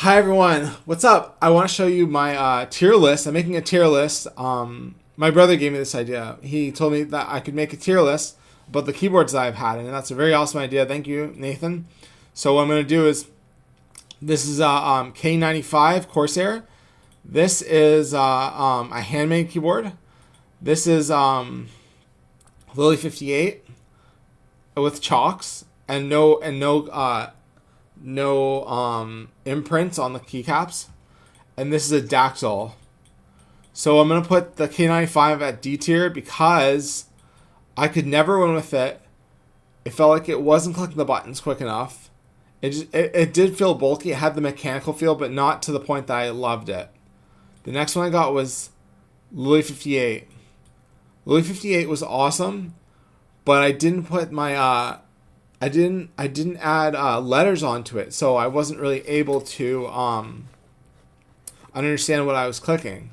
Hi everyone, what's up? I want to show you my tier list. I'm making a tier list. My brother gave me this idea. He told me that I could make a tier list about the keyboards that I've had, and that's a very awesome idea. Thank you, Nathan. So what I'm going to do is, this is a K95 Corsair. This is a handmade keyboard. This is Lily 58 with chalks and no imprints on the keycaps, and this is a Dactyl. So I'm gonna put the K95 at D tier because I could never win with it. It felt like it wasn't clicking the buttons quick enough. It did feel bulky. It had the mechanical feel, but not to the point that I loved it. The next one I got was Lily 58. Lily 58 was awesome, but I didn't put my I didn't add letters onto it, so I wasn't really able to understand what I was clicking.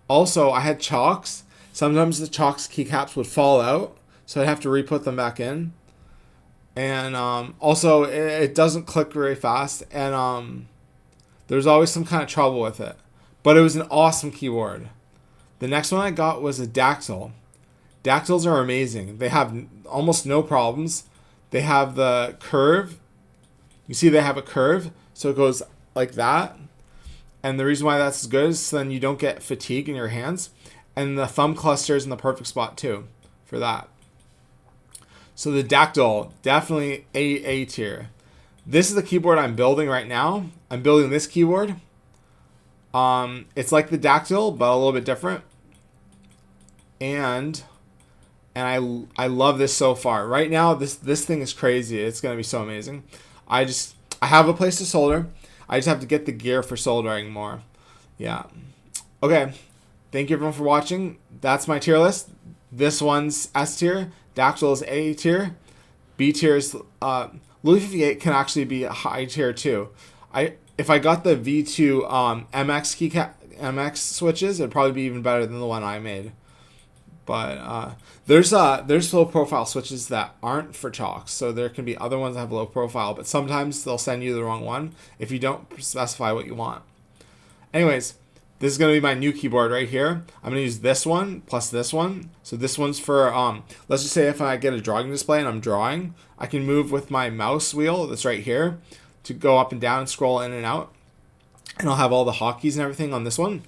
Also, I had chalks. Sometimes the chalks keycaps would fall out, so I'd have to re-put them back in. And also, it doesn't click very fast, and there's always some kind of trouble with it. But it was an awesome keyboard. The next one I got was a Dactyl. Dactyls are amazing. They have almost no problems. They have the curve. You see they have a curve, so it goes like that. And the reason why that's good is so then you don't get fatigue in your hands. And the thumb cluster is in the perfect spot too for that. So the Dactyl, definitely A tier. This is the keyboard I'm building right now. I'm building this keyboard. It's like the Dactyl, but a little bit different. And I love this so far. Right now, this thing is crazy. It's gonna be so amazing. I have a place to solder. I just have to get the gear for soldering more. Yeah. Okay. Thank you everyone for watching. That's my tier list. This one's S tier. Dactyl is A tier. B tier is Louis 58 can actually be a high tier too. If I got the V2 MX switches, it'd probably be even better than the one I made. But there's low profile switches that aren't for chalks, so there can be other ones that have low profile, but sometimes they'll send you the wrong one if you don't specify what you want. Anyways, this is going to be my new keyboard right here. I'm going to use this one plus this one. So this one's for, let's just say if I get a drawing display and I'm drawing, I can move with my mouse wheel that's right here to go up and down and scroll in and out. And I'll have all the hotkeys and everything on this one.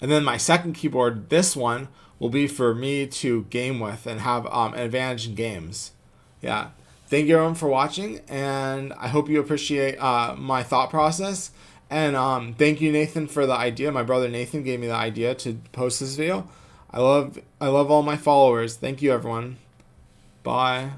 And then my second keyboard, this one, will be for me to game with and have an advantage in games. Yeah. Thank you everyone for watching, and I hope you appreciate my thought process. And thank you, Nathan, for the idea. My brother Nathan gave me the idea to post this video. I love all my followers. Thank you, everyone. Bye.